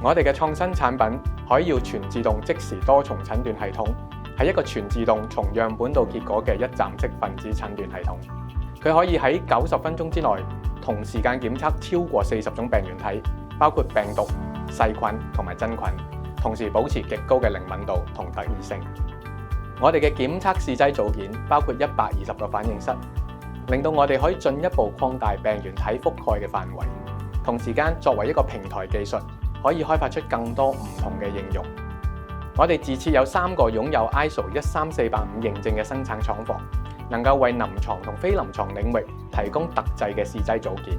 我哋嘅創新產品海耀全自動即時多重診斷系統，係一個全自動從樣本到結果嘅一站式分子診斷系統。佢可以喺90分鐘之內同時間檢測超過40種病原體，包括病毒、細菌同埋真菌，同時保持極高嘅靈敏度同特異性。我哋嘅檢測試劑組件包括120個反應室，令到我哋可以進一步擴大病原體覆蓋嘅範圍。同時間作為一個平台技術，可以開發出更多唔同嘅應用。我哋自設有3個擁有 ISO 13485認證嘅生產廠房，能夠為臨床同非臨床領域提供特製嘅試劑組件。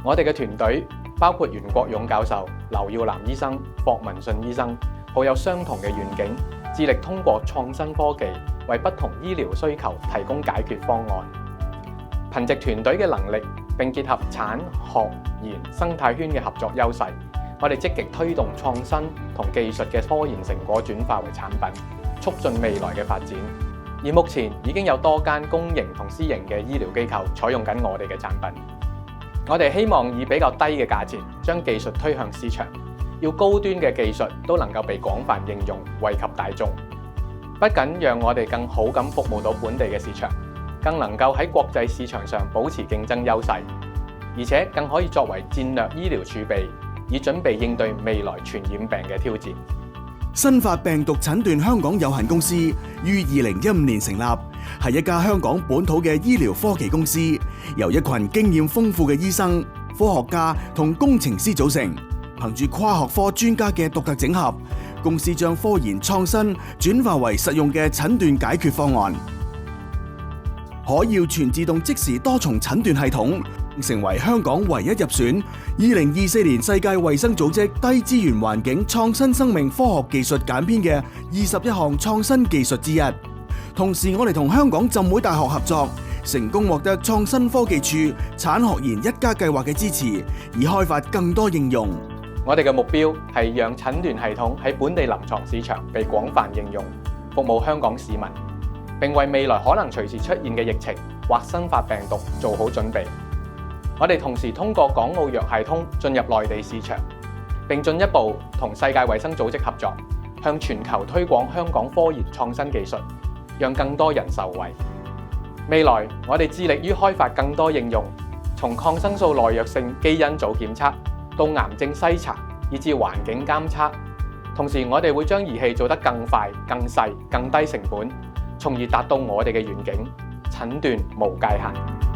我哋嘅團隊包括袁國勇教授、劉耀南醫生、霍文信醫生，抱有相同嘅願景，致力通過創新科技為不同醫療需求提供解決方案。憑藉團隊嘅能力，並結合產學研生態圈嘅合作優勢，我哋積極推動創新同技術嘅科研成果轉化為產品，促進未來嘅發展。而目前已經有多間公營同私營嘅醫療機構採用緊我哋嘅產品。我哋希望以比較低嘅價錢將技術推向市場，要高端嘅技術都能夠被廣泛應用，惠及大眾。不僅讓我哋更好咁服務到本地嘅市場，更能夠喺國際市場上保持競爭優勢，而且更可以作為戰略醫療儲備，以準備應對未來傳染病嘅挑戰。新發病毒診斷香港有限公司於2015年成立，係一家香港本土嘅醫療科技公司，由一群經驗豐富嘅醫生、科學家同工程師組成。憑住跨學科專家嘅獨特整合，公司將科研創新轉化為實用嘅診斷解決方案。海耀全自動即時多重診斷系統成為香港唯一入選2024年世界衛生組織低資源環境創新生命科學技術簡編嘅21項創新技術之一。同時，我哋同香港浸會大學合作，成功獲得創新科技處產學研1+計劃嘅支持，以開發更多應用。我哋嘅目標係讓診斷系統喺本地臨床市場被廣泛應用，服務香港市民，並為未來可能隨時出現嘅疫情或新發病毒做好準備。我哋同時通過港澳藥械通進入內地市場，並進一步同世界衛生組織合作，向全球推廣香港科研創新技術，讓更多人受惠。未來我哋致力於開發更多應用，從抗生素耐藥性基因組檢測到癌症篩查，以至環境監測。同時，我哋會將儀器做得更快、更細、更低成本，從而達到我哋嘅願景：診斷無界限。